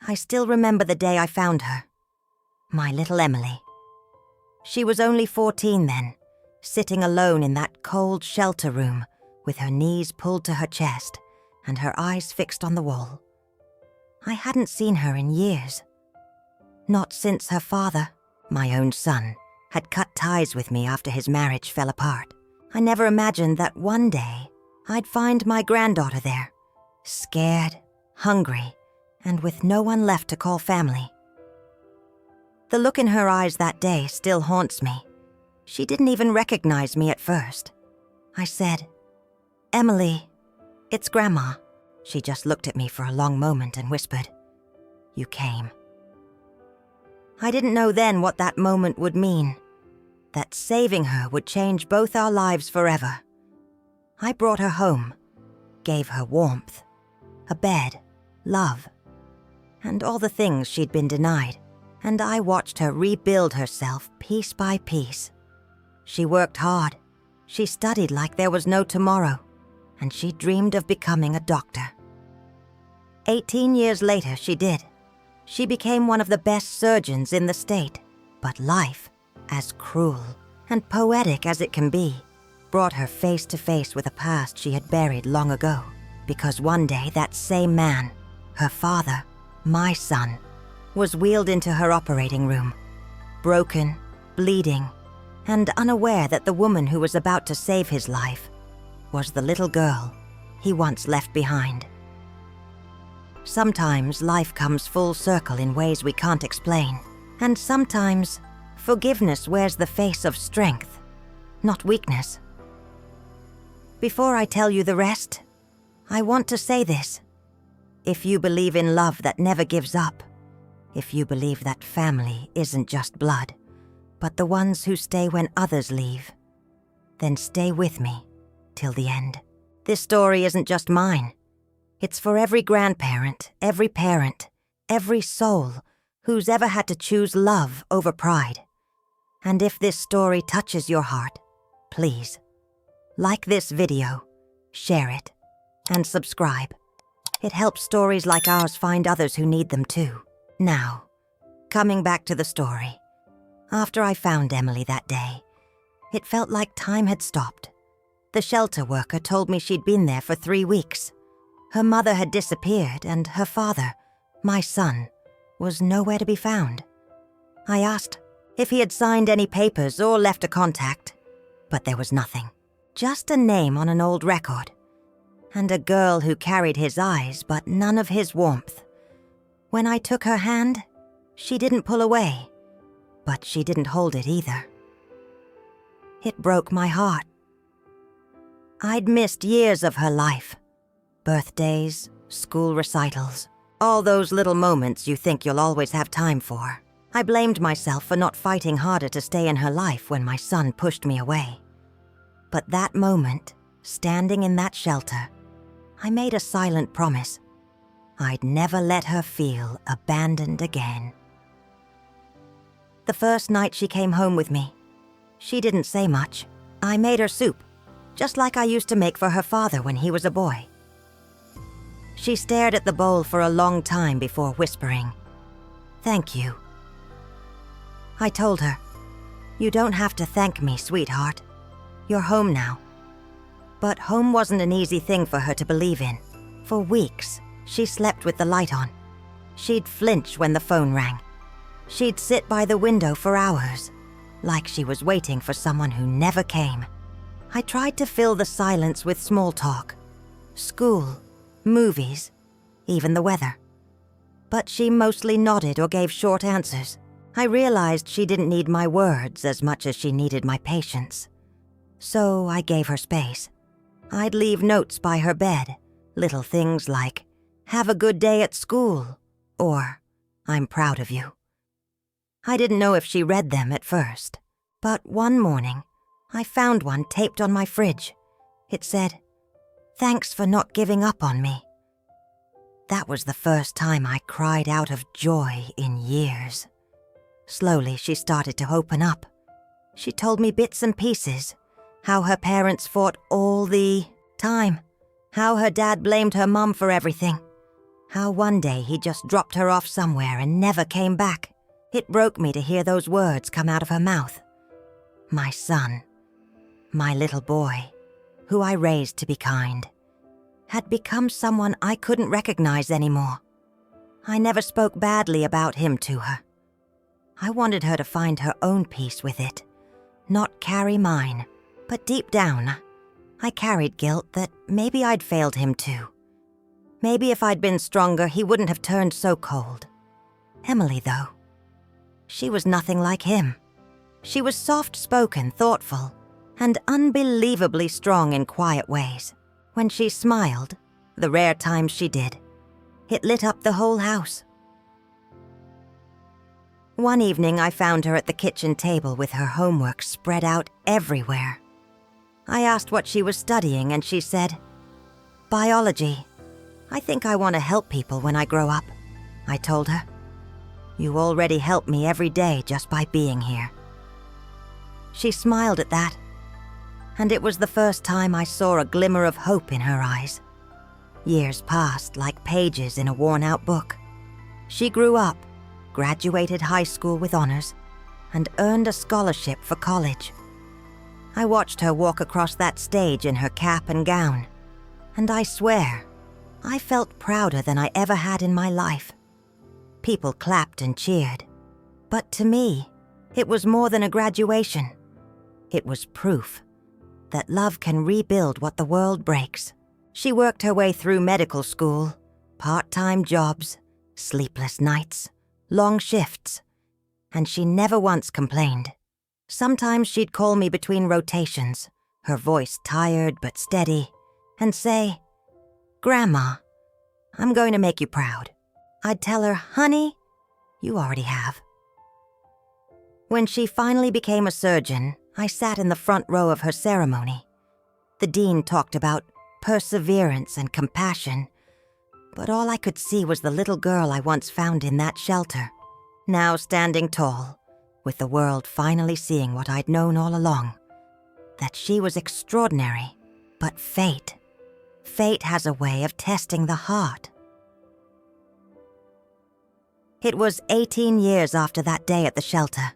I still remember the day I found her. My little Emily. She was only 14 then, sitting alone in that cold shelter room with her knees pulled to her chest and her eyes fixed on the wall. I hadn't seen her in years. Not since her father, my own son, had cut ties with me after his marriage fell apart. I never imagined that one day I'd find my granddaughter there, scared, hungry, and with no one left to call family. The look in her eyes that day still haunts me. She didn't even recognize me at first. I said, "Emily, it's Grandma." She just looked at me for a long moment and whispered, "You came." I didn't know then what that moment would mean, that saving her would change both our lives forever. I brought her home, gave her warmth, a bed, love, and all the things she'd been denied, and I watched her rebuild herself piece by piece. She worked hard, she studied like there was no tomorrow, and she dreamed of becoming a doctor. 18 years later, she did. She became one of the best surgeons in the state, but life, as cruel and poetic as it can be, brought her face to face with a past she had buried long ago, because one day that same man, her father, my son, was wheeled into her operating room, broken, bleeding, and unaware that the woman who was about to save his life was the little girl he once left behind. Sometimes life comes full circle in ways we can't explain, and sometimes forgiveness wears the face of strength, not weakness. Before I tell you the rest, I want to say this. If you believe in love that never gives up, if you believe that family isn't just blood, but the ones who stay when others leave, then stay with me till the end. This story isn't just mine. It's for every grandparent, every parent, every soul who's ever had to choose love over pride. And if this story touches your heart, please, like this video, share it, and subscribe. It helps stories like ours find others who need them too. Now, coming back to the story. After I found Emily that day, it felt like time had stopped. The shelter worker told me she'd been there for 3 weeks. Her mother had disappeared, and her father, my son, was nowhere to be found. I asked if he had signed any papers or left a contact, but there was nothing. Just a name on an old record, and a girl who carried his eyes but none of his warmth. When I took her hand, she didn't pull away, but she didn't hold it either. It broke my heart. I'd missed years of her life. Birthdays, school recitals, all those little moments you think you'll always have time for. I blamed myself for not fighting harder to stay in her life when my son pushed me away. But that moment, standing in that shelter, I made a silent promise. I'd never let her feel abandoned again. The first night she came home with me, she didn't say much. I made her soup, just like I used to make for her father when he was a boy. She stared at the bowl for a long time before whispering, "Thank you." I told her, "You don't have to thank me, sweetheart. You're home now." But home wasn't an easy thing for her to believe in. For weeks, she slept with the light on. She'd flinch when the phone rang. She'd sit by the window for hours, like she was waiting for someone who never came. I tried to fill the silence with small talk, school, movies, even the weather. But she mostly nodded or gave short answers. I realized she didn't need my words as much as she needed my patience. So I gave her space. I'd leave notes by her bed, little things like, "Have a good day at school," or, "I'm proud of you." I didn't know if she read them at first, but one morning, I found one taped on my fridge. It said, "Thanks for not giving up on me." That was the first time I cried out of joy in years. Slowly, she started to open up. She told me bits and pieces, how her parents fought all the time, how her dad blamed her mom for everything, How one day he just dropped her off somewhere and never came back. It broke me to hear those words come out of her mouth. My son, my little boy, who I raised to be kind, had become someone I couldn't recognize anymore. I never spoke badly about him to her. I wanted her to find her own peace with it, not carry mine. But deep down, I carried guilt that maybe I'd failed him too. Maybe if I'd been stronger, he wouldn't have turned so cold. Emily, though, she was nothing like him. She was soft-spoken, thoughtful, and unbelievably strong in quiet ways. When she smiled, the rare times she did, it lit up the whole house. One evening, I found her at the kitchen table with her homework spread out everywhere. I asked what she was studying, and she said, "Biology. I think I want to help people when I grow up," I told her. "You already help me every day just by being here." She smiled at that, and it was the first time I saw a glimmer of hope in her eyes. Years passed like pages in a worn-out book. She grew up, graduated high school with honors, and earned a scholarship for college. I watched her walk across that stage in her cap and gown, and I swear, I felt prouder than I ever had in my life. People clapped and cheered, but to me, it was more than a graduation. It was proof that love can rebuild what the world breaks. She worked her way through medical school, part-time jobs, sleepless nights, long shifts, and she never once complained. Sometimes she'd call me between rotations, her voice tired but steady, and say, "Grandma, I'm going to make you proud." I'd tell her, "Honey, you already have." When she finally became a surgeon, I sat in the front row of her ceremony. The dean talked about perseverance and compassion, but all I could see was the little girl I once found in that shelter, now standing tall, with the world finally seeing what I'd known all along, that she was extraordinary. But fate has a way of testing the heart. It was 18 years after that day at the shelter.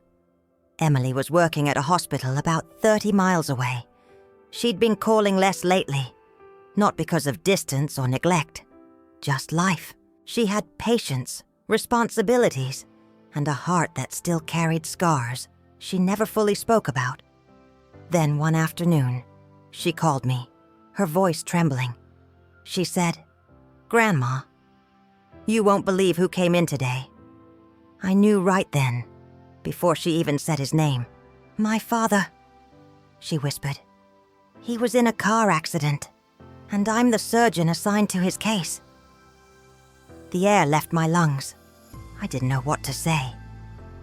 Emily was working at a hospital about 30 miles away. She'd been calling less lately, not because of distance or neglect, just life. She had patience, responsibilities, and a heart that still carried scars she never fully spoke about. Then one afternoon, she called me, her voice trembling. She said, "Grandma, you won't believe who came in today." I knew right then, before she even said his name. "My father," she whispered. "He was in a car accident, and I'm the surgeon assigned to his case." The air left my lungs. I didn't know what to say.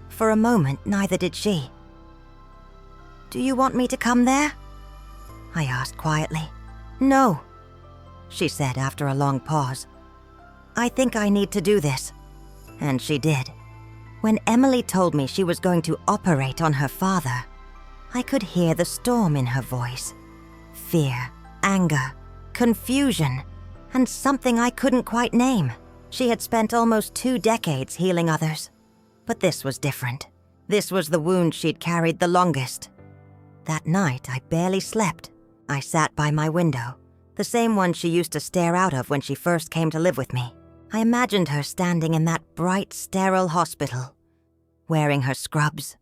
For a moment, neither did she. "Do you want me to come there?" I asked quietly. "No," she said after a long pause. "I think I need to do this." And she did. When Emily told me she was going to operate on her father, I could hear the storm in her voice. Fear, anger, confusion, and something I couldn't quite name. She had spent almost 2 decades healing others. But this was different. This was the wound she'd carried the longest. That night, I barely slept. I sat by my window, the same one she used to stare out of when she first came to live with me. I imagined her standing in that bright, sterile hospital, wearing her scrubs,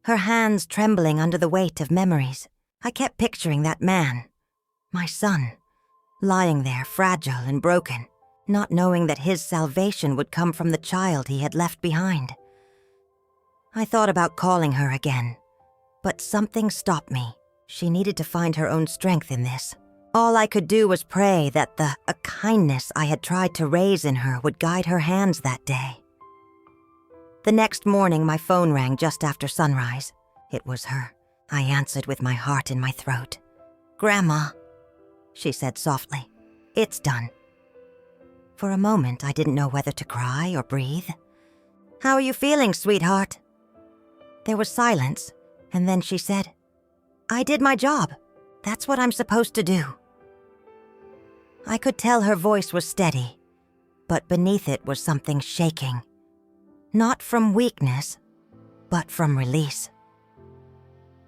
her hands trembling under the weight of memories. I kept picturing that man, my son, lying there fragile and broken, not knowing that his salvation would come from the child he had left behind. I thought about calling her again, but something stopped me. She needed to find her own strength in this. All I could do was pray that a kindness I had tried to raise in her would guide her hands that day. The next morning, my phone rang just after sunrise. It was her. I answered with my heart in my throat. "Grandma," she said softly, "it's done." For a moment, I didn't know whether to cry or breathe. "How are you feeling, sweetheart?" There was silence, and then she said, "I did my job. That's what I'm supposed to do." I could tell her voice was steady, but beneath it was something shaking. Not from weakness, but from release.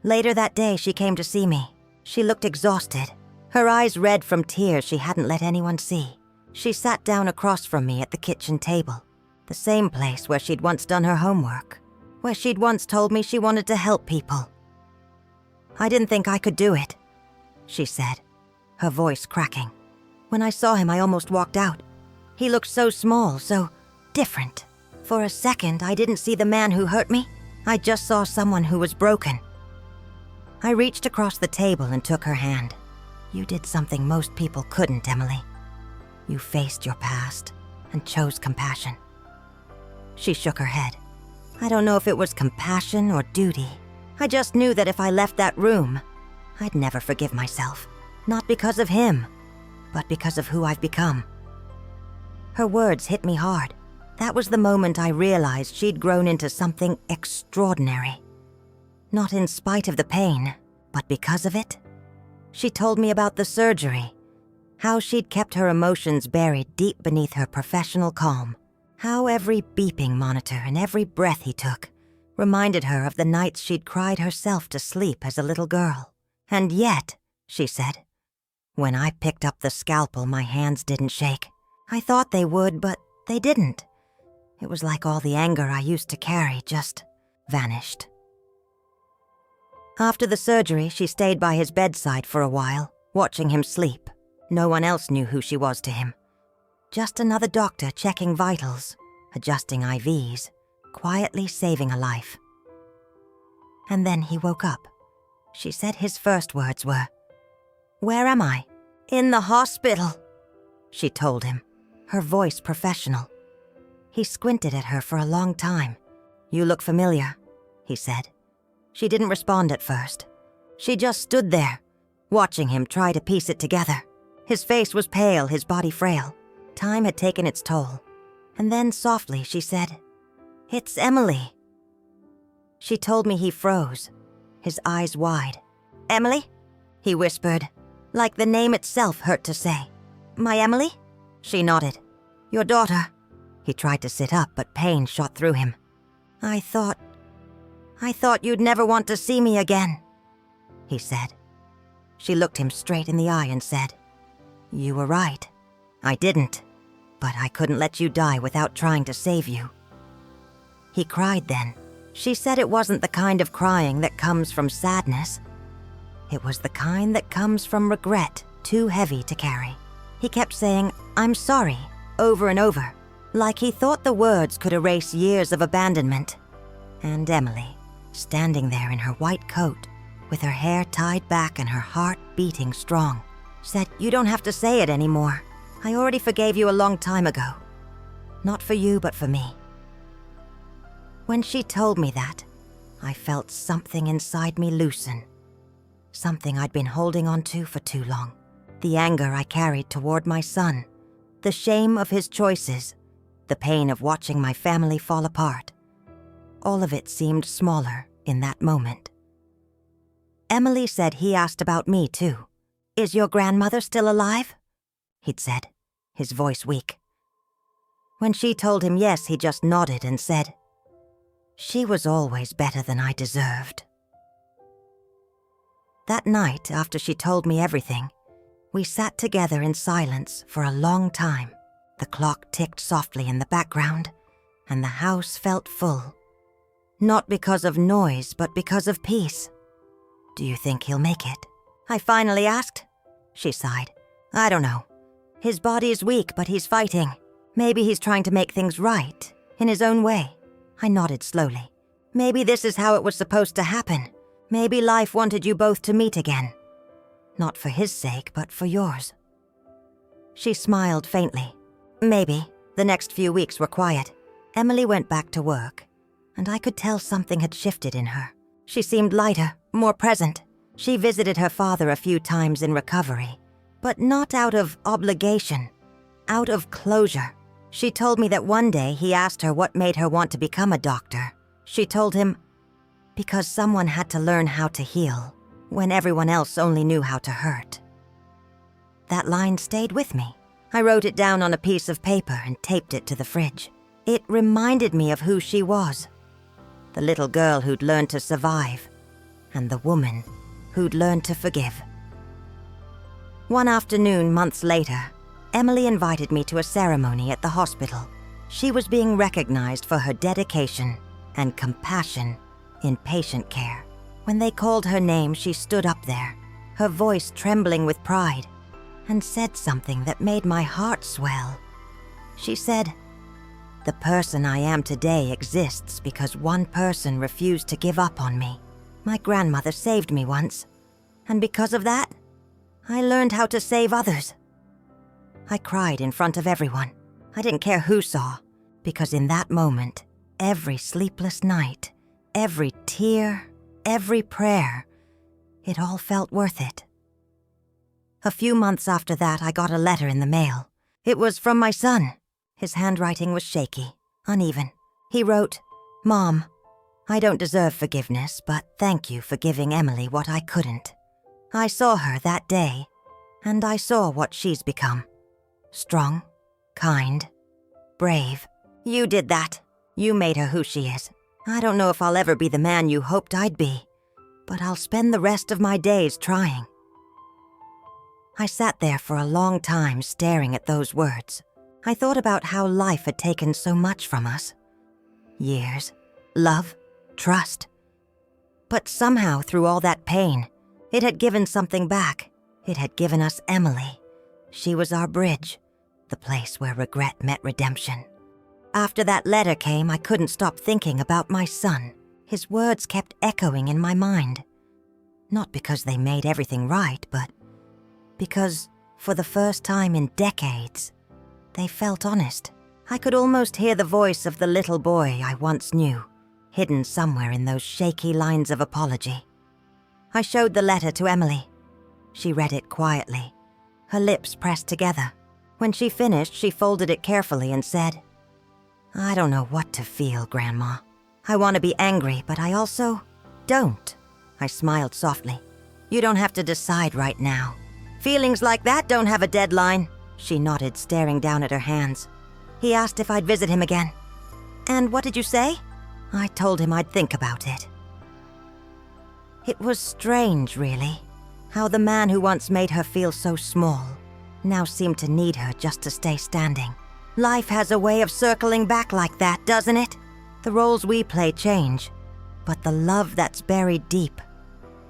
Later that day, she came to see me. She looked exhausted, her eyes red from tears she hadn't let anyone see. She sat down across from me at the kitchen table, the same place where she'd once done her homework, where she'd once told me she wanted to help people. "I didn't think I could do it," she said, her voice cracking. "When I saw him, I almost walked out. He looked so small, so different. For a second, I didn't see the man who hurt me. I just saw someone who was broken." I reached across the table and took her hand. "You did something most people couldn't, Emily. You faced your past and chose compassion." She shook her head. "I don't know if it was compassion or duty. I just knew that if I left that room, I'd never forgive myself. Not because of him, but because of who I've become." Her words hit me hard. That was the moment I realized she'd grown into something extraordinary. Not in spite of the pain, but because of it. She told me about the surgery, how she'd kept her emotions buried deep beneath her professional calm, how every beeping monitor and every breath he took reminded her of the nights she'd cried herself to sleep as a little girl. "And yet," she said, "when I picked up the scalpel, my hands didn't shake. I thought they would, but they didn't. It was like all the anger I used to carry just vanished." After the surgery, she stayed by his bedside for a while, watching him sleep. No one else knew who she was to him. Just another doctor checking vitals, adjusting IVs, quietly saving a life. And then he woke up. She said his first words were, "Where am I?" "In the hospital," she told him, her voice professional. He squinted at her for a long time. "You look familiar," he said. She didn't respond at first. She just stood there, watching him try to piece it together. His face was pale, his body frail. Time had taken its toll. And then softly she said, "It's Emily." She told me he froze, his eyes wide. "Emily?" he whispered, like the name itself hurt to say. "My Emily?" She nodded. "Your daughter." He tried to sit up, but pain shot through him. I thought you'd never want to see me again," he said. She looked him straight in the eye and said, "You were right. I didn't, but I couldn't let you die without trying to save you." He cried then. She said it wasn't the kind of crying that comes from sadness. It was the kind that comes from regret, too heavy to carry. He kept saying, "I'm sorry," over and over, like he thought the words could erase years of abandonment. And Emily, standing there in her white coat, with her hair tied back and her heart beating strong, said, "You don't have to say it anymore. I already forgave you a long time ago. Not for you, but for me." When she told me that, I felt something inside me loosen. Something I'd been holding on to for too long. The anger I carried toward my son, the shame of his choices, the pain of watching my family fall apart. All of it seemed smaller in that moment. Emily said he asked about me too. "Is your grandmother still alive?" he'd said, his voice weak. When she told him yes, he just nodded and said, "She was always better than I deserved." That night, after she told me everything, we sat together in silence for a long time. The clock ticked softly in the background, and the house felt full. Not because of noise, but because of peace. "Do you think he'll make it?" I finally asked. She sighed. "I don't know. His body is weak, but he's fighting. Maybe he's trying to make things right, in his own way." I nodded slowly. "Maybe this is how it was supposed to happen. Maybe life wanted you both to meet again. Not for his sake, but for yours." She smiled faintly. "Maybe." The next few weeks were quiet. Emily went back to work, and I could tell something had shifted in her. She seemed lighter, more present. She visited her father a few times in recovery, but not out of obligation, out of closure. She told me that one day he asked her what made her want to become a doctor. She told him, "Because someone had to learn how to heal when everyone else only knew how to hurt." That line stayed with me. I wrote it down on a piece of paper and taped it to the fridge. It reminded me of who she was. The little girl who'd learned to survive, and the woman who'd learned to forgive. One afternoon, months later, Emily invited me to a ceremony at the hospital. She was being recognized for her dedication and compassion in patient care. When they called her name, she stood up there, her voice trembling with pride, and said something that made my heart swell. She said, "The person I am today exists because one person refused to give up on me. My grandmother saved me once, and because of that, I learned how to save others." I cried in front of everyone. I didn't care who saw, because in that moment, every sleepless night, every tear, every prayer, it all felt worth it. A few months after that, I got a letter in the mail. It was from my son. His handwriting was shaky, uneven. He wrote, "Mom, I don't deserve forgiveness, but thank you for giving Emily what I couldn't. I saw her that day, and I saw what she's become. Strong, kind, brave. You did that. You made her who she is. I don't know if I'll ever be the man you hoped I'd be, but I'll spend the rest of my days trying." I sat there for a long time staring at those words. I thought about how life had taken so much from us. Years, love, trust. But somehow through all that pain, it had given something back. It had given us Emily. She was our bridge, the place where regret met redemption. After that letter came, I couldn't stop thinking about my son. His words kept echoing in my mind. Not because they made everything right, but because, for the first time in decades, they felt honest. I could almost hear the voice of the little boy I once knew, hidden somewhere in those shaky lines of apology. I showed the letter to Emily. She read it quietly, her lips pressed together. When she finished, she folded it carefully and said, "I don't know what to feel, Grandma. I want to be angry, but I also don't." I smiled softly. "You don't have to decide right now. Feelings like that don't have a deadline." She nodded, staring down at her hands. "He asked if I'd visit him again." "And what did you say?" "I told him I'd think about it." It was strange, really, how the man who once made her feel so small now seemed to need her just to stay standing. Life has a way of circling back like that, doesn't it? The roles we play change, but the love that's buried deep,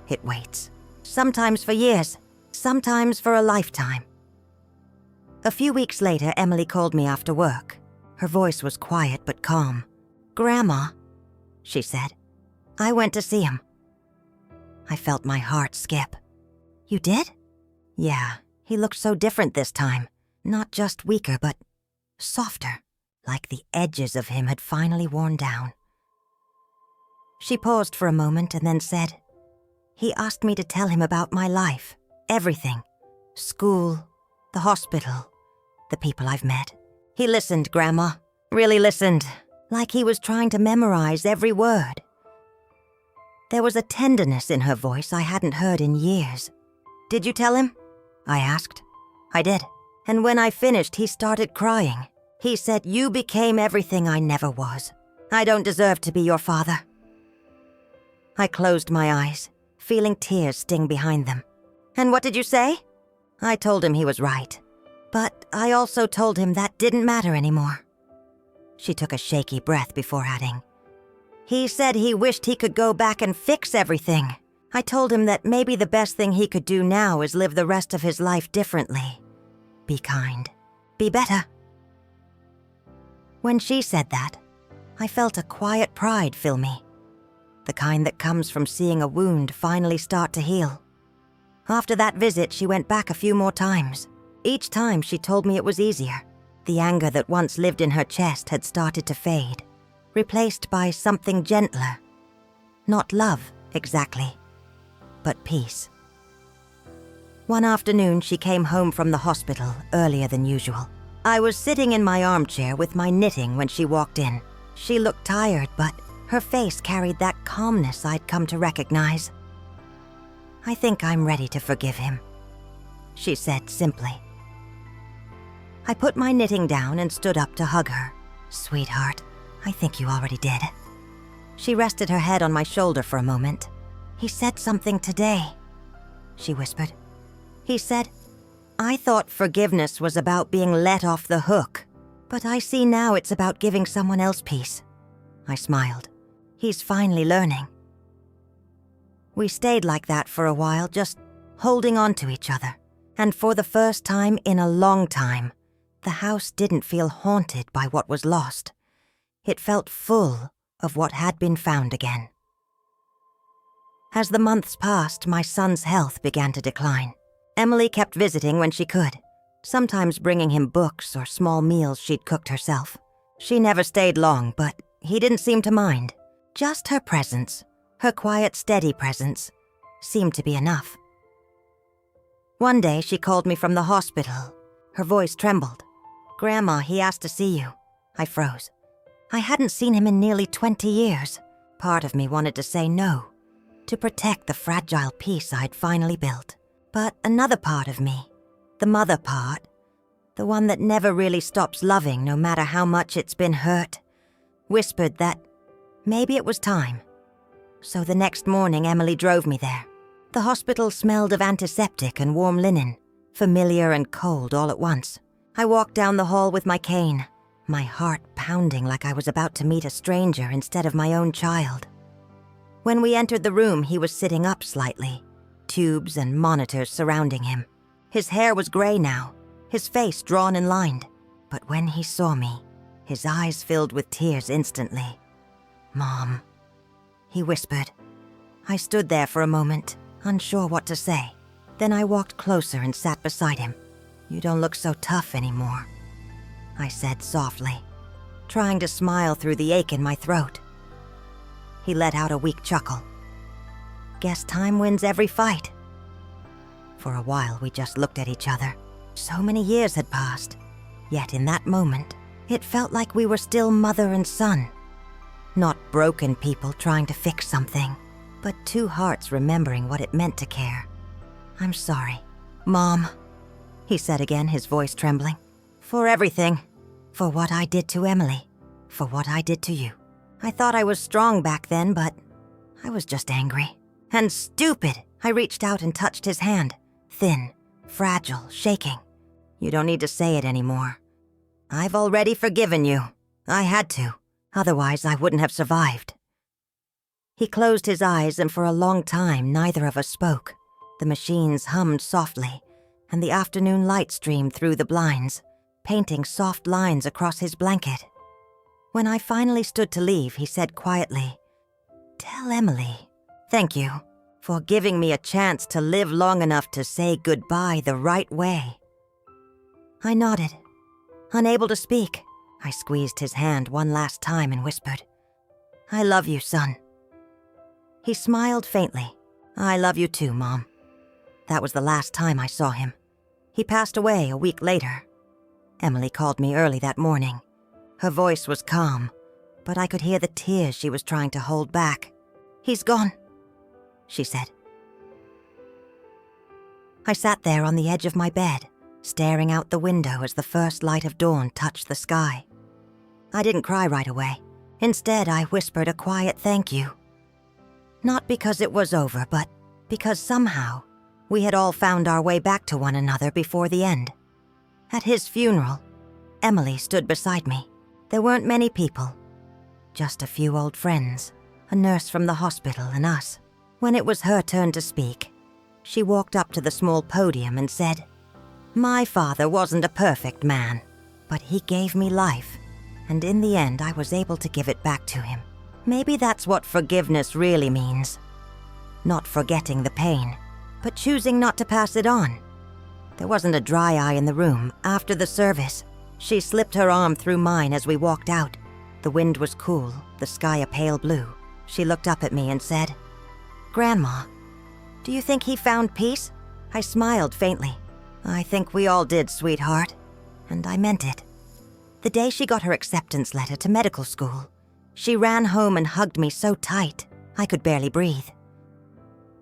it waits. Sometimes for years, sometimes for a lifetime. A few weeks later, Emily called me after work. Her voice was quiet but calm. "Grandma," she said, "I went to see him." I felt my heart skip. "You did?" "Yeah, he looked so different this time. Not just weaker, but softer, like the edges of him had finally worn down." She paused for a moment and then said, "He asked me to tell him about my life, everything. School, the hospital, the people I've met. He listened, Grandma, really listened, like he was trying to memorize every word." There was a tenderness in her voice I hadn't heard in years. "Did you tell him?" I asked. "I did. And when I finished, he started crying. He said, 'You became everything I never was. I don't deserve to be your father.'" I closed my eyes, feeling tears sting behind them. "And what did you say?" I told him he was right. But I also told him that didn't matter anymore. She took a shaky breath before adding, "He said he wished he could go back and fix everything. I told him that maybe the best thing he could do now is live the rest of his life differently. Be kind. Be better." When she said that, I felt a quiet pride fill me. The kind that comes from seeing a wound finally start to heal. After that visit, she went back a few more times. Each time she told me it was easier. The anger that once lived in her chest had started to fade, replaced by something gentler. Not love, exactly, but peace. One afternoon, she came home from the hospital earlier than usual. I was sitting in my armchair with my knitting when she walked in. She looked tired, but her face carried that calmness I'd come to recognize. "I think I'm ready to forgive him," she said simply. I put my knitting down and stood up to hug her. "Sweetheart, I think you already did." She rested her head on my shoulder for a moment. "He said something today," she whispered. "He said, I thought forgiveness was about being let off the hook, but I see now it's about giving someone else peace." I smiled. "He's finally learning." We stayed like that for a while, just holding on to each other. And for the first time in a long time, the house didn't feel haunted by what was lost. It felt full of what had been found again. As the months passed, my son's health began to decline. Emily kept visiting when she could, sometimes bringing him books or small meals she'd cooked herself. She never stayed long, but he didn't seem to mind. Just her presence, her quiet, steady presence, seemed to be enough. One day she called me from the hospital. Her voice trembled. "Grandma, he asked to see you." I froze. I hadn't seen him in nearly 20 years. Part of me wanted to say no, to protect the fragile peace I'd finally built. But another part of me, the mother part, the one that never really stops loving no matter how much it's been hurt, whispered that maybe it was time. So the next morning, Emily drove me there. The hospital smelled of antiseptic and warm linen, familiar and cold all at once. I walked down the hall with my cane, my heart pounding like I was about to meet a stranger instead of my own child. When we entered the room, he was sitting up slightly, tubes and monitors surrounding him. His hair was gray now, his face drawn and lined. But when he saw me, his eyes filled with tears instantly. "Mom," he whispered. I stood there for a moment, unsure what to say. Then I walked closer and sat beside him. "You don't look so tough anymore," I said softly, trying to smile through the ache in my throat. He let out a weak chuckle. "Guess time wins every fight." For a while, we just looked at each other. So many years had passed, yet in that moment, it felt like we were still mother and son. Not broken people trying to fix something, but two hearts remembering what it meant to care. "I'm sorry, Mom," he said again, his voice trembling. "For everything. For what I did to Emily. For what I did to you. I thought I was strong back then, but I was just angry. And stupid." I reached out and touched his hand, thin, fragile, shaking. "You don't need to say it anymore. I've already forgiven you. I had to. Otherwise, I wouldn't have survived." He closed his eyes, and for a long time, neither of us spoke. The machines hummed softly, and the afternoon light streamed through the blinds, painting soft lines across his blanket. When I finally stood to leave, he said quietly, "Tell Emily, thank you for giving me a chance to live long enough to say goodbye the right way." I nodded. Unable to speak, I squeezed his hand one last time and whispered, "I love you, son." He smiled faintly. "I love you too, Mom." That was the last time I saw him. He passed away a week later. Emily called me early that morning. Her voice was calm, but I could hear the tears she was trying to hold back. "He's gone," she said. I sat there on the edge of my bed, staring out the window as the first light of dawn touched the sky. I didn't cry right away. Instead, I whispered a quiet thank you. Not because it was over, but because somehow we had all found our way back to one another before the end. At his funeral, Emily stood beside me. There weren't many people, just a few old friends, a nurse from the hospital, and us. When it was her turn to speak, she walked up to the small podium and said, "My father wasn't a perfect man, but he gave me life, and in the end I was able to give it back to him. Maybe that's what forgiveness really means. Not forgetting the pain, but choosing not to pass it on." There wasn't a dry eye in the room. After the service, she slipped her arm through mine as we walked out. The wind was cool, the sky a pale blue. She looked up at me and said, "Grandma, do you think he found peace?" I smiled faintly. "I think we all did, sweetheart." And I meant it. The day she got her acceptance letter to medical school, she ran home and hugged me so tight, I could barely breathe.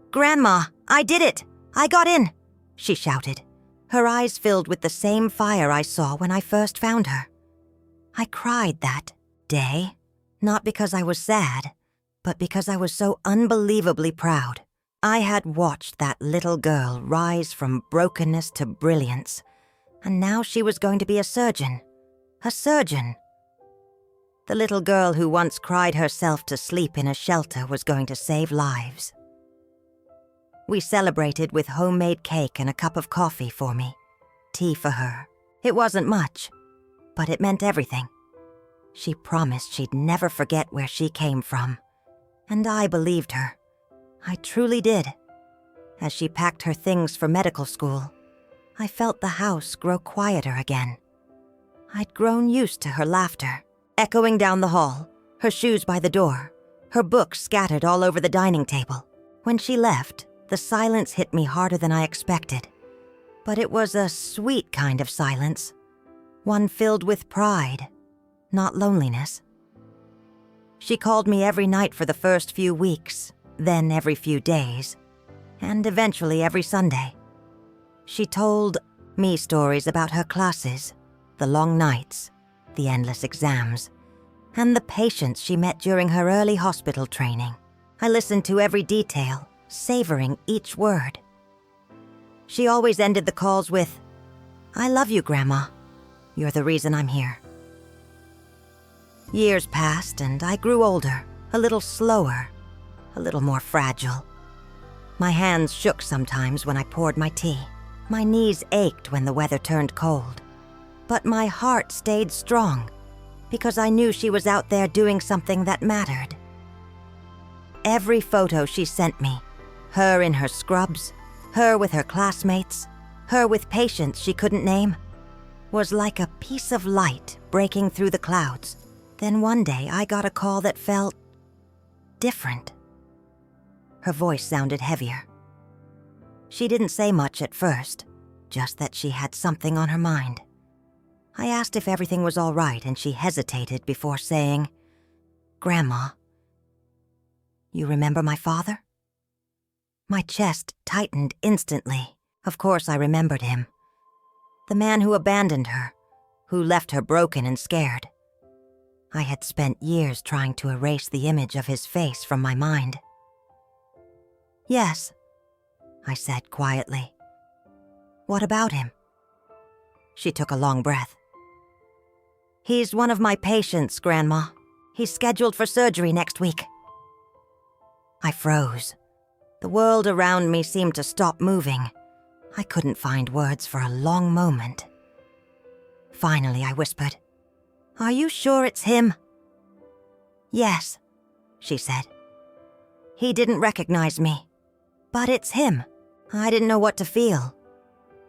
"Grandma, I did it! I got in!" she shouted. Her eyes filled with the same fire I saw when I first found her. I cried that day, not because I was sad, but because I was so unbelievably proud. I had watched that little girl rise from brokenness to brilliance, and now she was going to be a surgeon. A surgeon. The little girl who once cried herself to sleep in a shelter was going to save lives. We celebrated with homemade cake and a cup of coffee for me, tea for her. It wasn't much, but it meant everything. She promised she'd never forget where she came from, and I believed her. I truly did. As she packed her things for medical school, I felt the house grow quieter again. I'd grown used to her laughter, echoing down the hall, her shoes by the door, her books scattered all over the dining table. When she left, the silence hit me harder than I expected. But it was a sweet kind of silence, one filled with pride, not loneliness. She called me every night for the first few weeks, then every few days, and eventually every Sunday. She told me stories about her classes, the long nights, the endless exams, and the patients she met during her early hospital training. I listened to every detail, savoring each word. She always ended the calls with, "I love you, Grandma. You're the reason I'm here." Years passed and I grew older, a little slower, a little more fragile. My hands shook sometimes when I poured my tea. My knees ached when the weather turned cold. But my heart stayed strong because I knew she was out there doing something that mattered. Every photo she sent me, her in her scrubs, her with her classmates, her with patients she couldn't name, was like a piece of light breaking through the clouds. Then one day I got a call that felt different. Her voice sounded heavier. She didn't say much at first, just that she had something on her mind. I asked if everything was all right, and she hesitated before saying, "Grandma, you remember my father?" My chest tightened instantly. Of course I remembered him. The man who abandoned her, who left her broken and scared. I had spent years trying to erase the image of his face from my mind. "Yes," I said quietly. "What about him?" She took a long breath. "He's one of my patients, Grandma. He's scheduled for surgery next week." I froze. The world around me seemed to stop moving. I couldn't find words for a long moment. Finally, I whispered, "Are you sure it's him?" "Yes," she said. "He didn't recognize me, but it's him." I didn't know what to feel.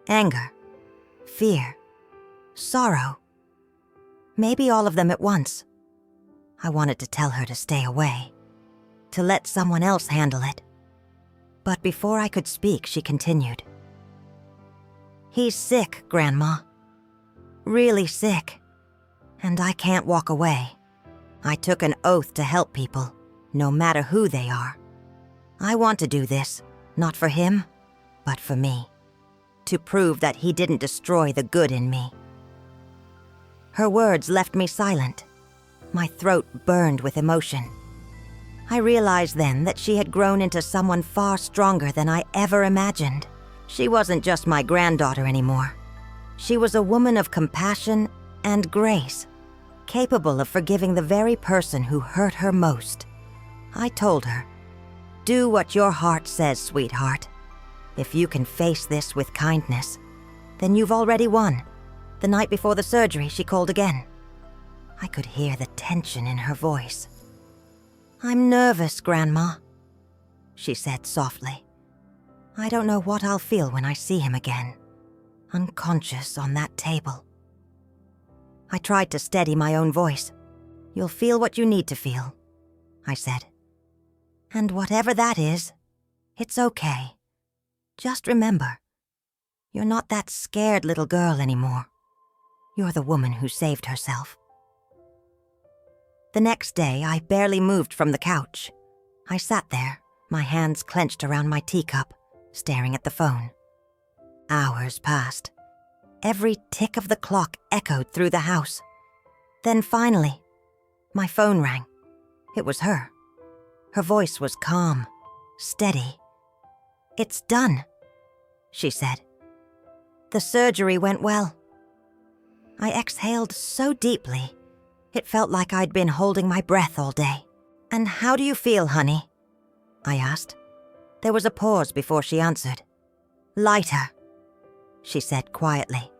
Anger, fear, sorrow. Maybe all of them at once. I wanted to tell her to stay away, to let someone else handle it. But before I could speak, she continued. "He's sick, Grandma. Really sick. And I can't walk away. I took an oath to help people, no matter who they are. I want to do this, not for him, but for me, to prove that he didn't destroy the good in me." Her words left me silent. My throat burned with emotion. I realized then that she had grown into someone far stronger than I ever imagined. She wasn't just my granddaughter anymore. She was a woman of compassion and grace, capable of forgiving the very person who hurt her most. I told her, "Do what your heart says, sweetheart. If you can face this with kindness, then you've already won." The night before the surgery, she called again. I could hear the tension in her voice. "I'm nervous, Grandma," she said softly. "I don't know what I'll feel when I see him again, unconscious on that table." I tried to steady my own voice. "You'll feel what you need to feel," I said. "And whatever that is, it's okay. Just remember, you're not that scared little girl anymore. You're the woman who saved herself." The next day, I barely moved from the couch. I sat there, my hands clenched around my teacup, staring at the phone. Hours passed. Every tick of the clock echoed through the house. Then finally, my phone rang. It was her. Her voice was calm, steady. "It's done," she said. "The surgery went well." I exhaled so deeply, it felt like I'd been holding my breath all day. "And how do you feel, honey?" I asked. There was a pause before she answered. "Lighter," she said quietly.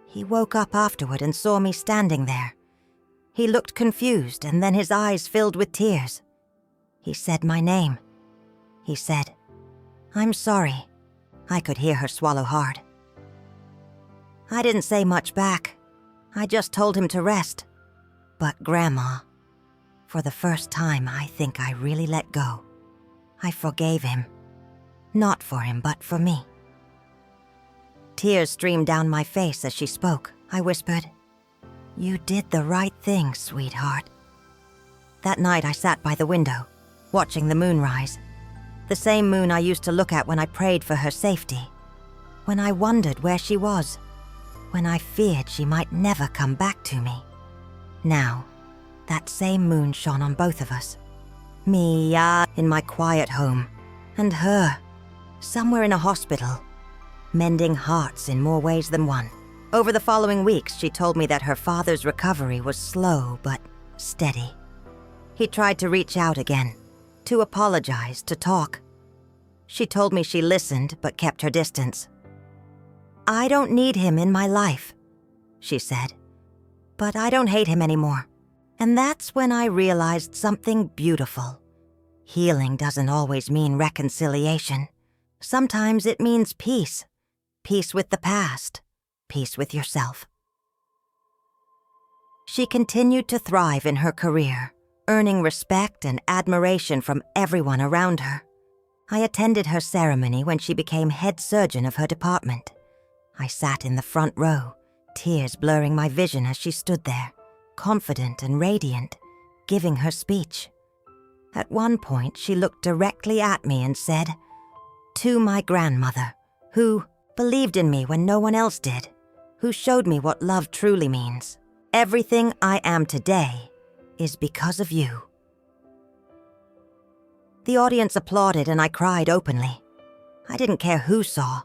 He woke up afterward and saw me standing there. He looked confused, and then his eyes filled with tears. He said my name. He said, "I'm sorry." I could hear her swallow hard. I didn't say much back. I just told him to rest. But Grandma, for the first time, I think I really let go. I forgave him. Not for him, but for me. Tears streamed down my face as she spoke. I whispered, "You did the right thing, sweetheart." That night I sat by the window, watching the moon rise. The same moon I used to look at when I prayed for her safety. When I wondered where she was. When I feared she might never come back to me. Now, that same moon shone on both of us. Me, in my quiet home, and her, somewhere in a hospital, mending hearts in more ways than one. Over the following weeks, she told me that her father's recovery was slow but steady. He tried to reach out again, to apologize, to talk. She told me she listened but kept her distance. "I don't need him in my life," she said, "but I don't hate him anymore." And that's when I realized something beautiful. Healing doesn't always mean reconciliation. Sometimes it means peace. Peace with the past. Peace with yourself. She continued to thrive in her career, earning respect and admiration from everyone around her. I attended her ceremony when she became head surgeon of her department. I sat in the front row, tears blurring my vision as she stood there, confident and radiant, giving her speech. At one point, she looked directly at me and said, "To my grandmother, who believed in me when no one else did, who showed me what love truly means. Everything I am today is because of you." The audience applauded and I cried openly. I didn't care who saw.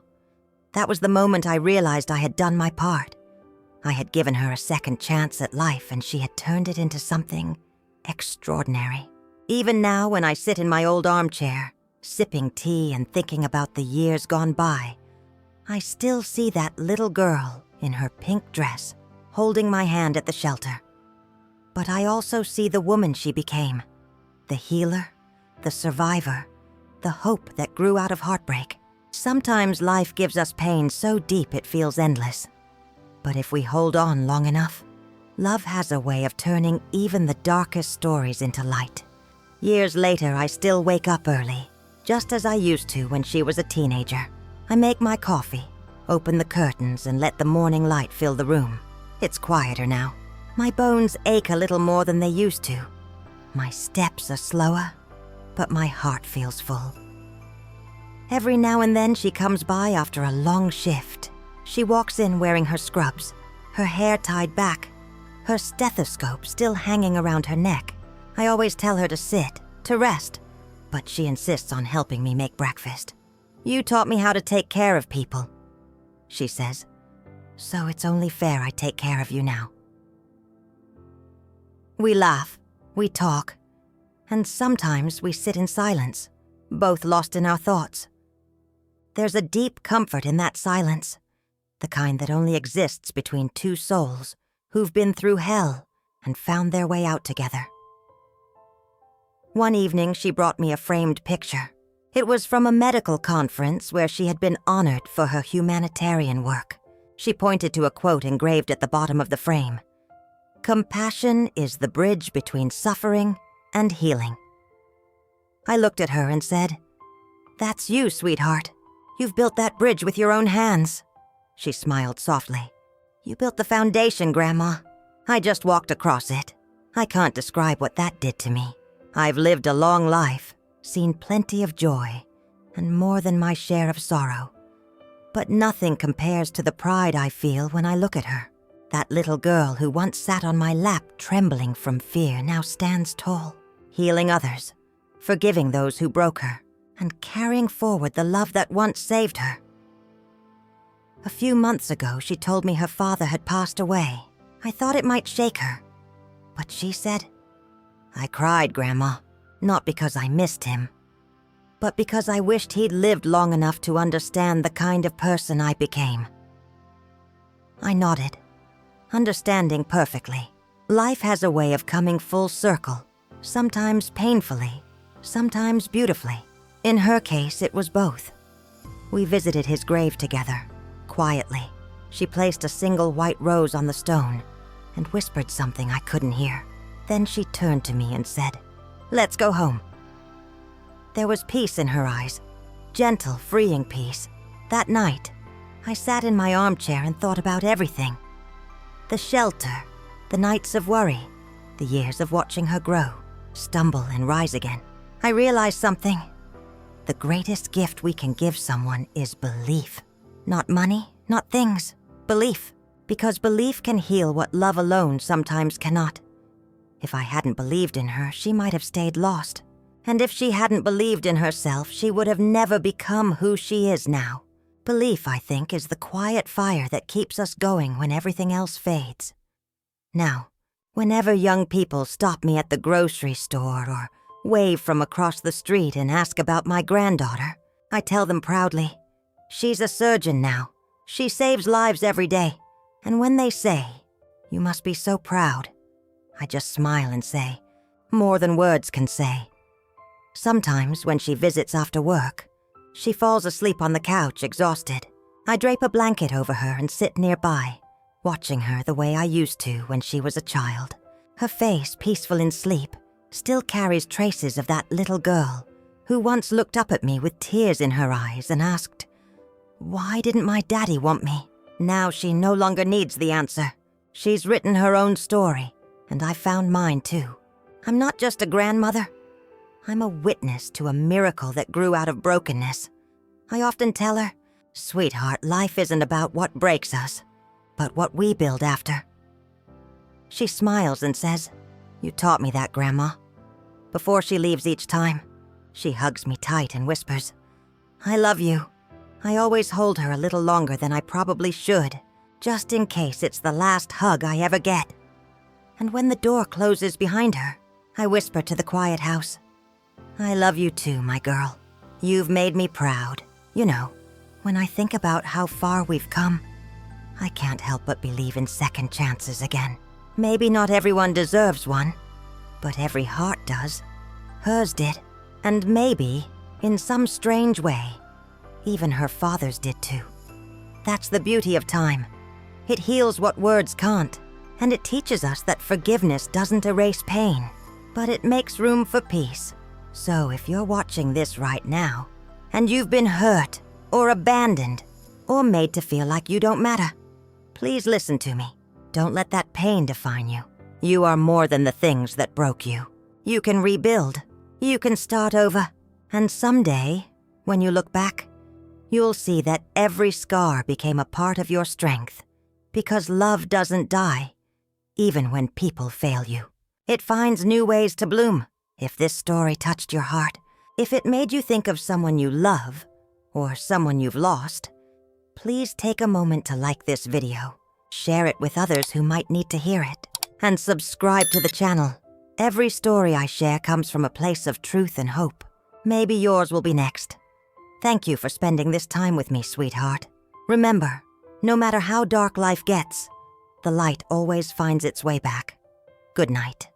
That was the moment I realized I had done my part. I had given her a second chance at life and she had turned it into something extraordinary. Even now, when I sit in my old armchair, sipping tea and thinking about the years gone by, I still see that little girl in her pink dress, holding my hand at the shelter. But I also see the woman she became, the healer, the survivor, the hope that grew out of heartbreak. Sometimes life gives us pain so deep it feels endless. But if we hold on long enough, love has a way of turning even the darkest stories into light. Years later, I still wake up early, just as I used to when she was a teenager. I make my coffee, open the curtains, and let the morning light fill the room. It's quieter now. My bones ache a little more than they used to. My steps are slower, but my heart feels full. Every now and then she comes by after a long shift. She walks in wearing her scrubs, her hair tied back, her stethoscope still hanging around her neck. I always tell her to sit, to rest, but she insists on helping me make breakfast. "You taught me how to take care of people," she says, "so it's only fair I take care of you now." We laugh, we talk, and sometimes we sit in silence, both lost in our thoughts. There's a deep comfort in that silence, the kind that only exists between two souls who've been through hell and found their way out together. One evening, she brought me a framed picture. It was from a medical conference where she had been honored for her humanitarian work. She pointed to a quote engraved at the bottom of the frame. "Compassion is the bridge between suffering and healing." I looked at her and said, "That's you, sweetheart. You've built that bridge with your own hands." She smiled softly. "You built the foundation, Grandma. I just walked across it. I can't describe what that did to me. I've lived a long life, seen plenty of joy, and more than my share of sorrow. But nothing compares to the pride I feel when I look at her. That little girl who once sat on my lap trembling from fear now stands tall, healing others, forgiving those who broke her, and carrying forward the love that once saved her. A few months ago, she told me her father had passed away. I thought it might shake her, but she said, "I cried, Grandma, not because I missed him, but because I wished he'd lived long enough to understand the kind of person I became." I nodded, understanding perfectly. Life has a way of coming full circle, sometimes painfully, sometimes beautifully. In her case, it was both. We visited his grave together, quietly. She placed a single white rose on the stone and whispered something I couldn't hear. Then she turned to me and said, "Let's go home." There was peace in her eyes, gentle, freeing peace. That night, I sat in my armchair and thought about everything. The shelter, the nights of worry, the years of watching her grow, stumble and rise again. I realized something. The greatest gift we can give someone is belief. Not money, not things, belief. Because belief can heal what love alone sometimes cannot. If I hadn't believed in her, she might have stayed lost. And if she hadn't believed in herself, she would have never become who she is now. Belief, I think, is the quiet fire that keeps us going when everything else fades. Now, whenever young people stop me at the grocery store or wave from across the street and ask about my granddaughter, I tell them proudly, "She's a surgeon now. She saves lives every day." And when they say, "You must be so proud," I just smile and say, "More than words can say." Sometimes when she visits after work, she falls asleep on the couch, exhausted. I drape a blanket over her and sit nearby, watching her the way I used to when she was a child. Her face, peaceful in sleep, still carries traces of that little girl who once looked up at me with tears in her eyes and asked, "Why didn't my daddy want me?" Now she no longer needs the answer. She's written her own story, and I found mine too. I'm not just a grandmother. I'm a witness to a miracle that grew out of brokenness. I often tell her, "Sweetheart, life isn't about what breaks us, but what we build after." She smiles and says, "You taught me that, Grandma." Before she leaves each time, she hugs me tight and whispers, "I love you." I always hold her a little longer than I probably should, just in case it's the last hug I ever get. And when the door closes behind her, I whisper to the quiet house, "I love you too, my girl. You've made me proud." You know, when I think about how far we've come, I can't help but believe in second chances again. Maybe not everyone deserves one, but every heart does. Hers did. And maybe, in some strange way, even her father's did too. That's the beauty of time. It heals what words can't, and it teaches us that forgiveness doesn't erase pain, but it makes room for peace. So if you're watching this right now, and you've been hurt, or abandoned, or made to feel like you don't matter, please listen to me. Don't let that pain define you. You are more than the things that broke you. You can rebuild. You can start over. And someday, when you look back, you'll see that every scar became a part of your strength, because love doesn't die, even when people fail you. It finds new ways to bloom. If this story touched your heart, if it made you think of someone you love, or someone you've lost, please take a moment to like this video, share it with others who might need to hear it, and subscribe to the channel. Every story I share comes from a place of truth and hope. Maybe yours will be next. Thank you for spending this time with me, sweetheart. Remember, no matter how dark life gets, the light always finds its way back. Good night.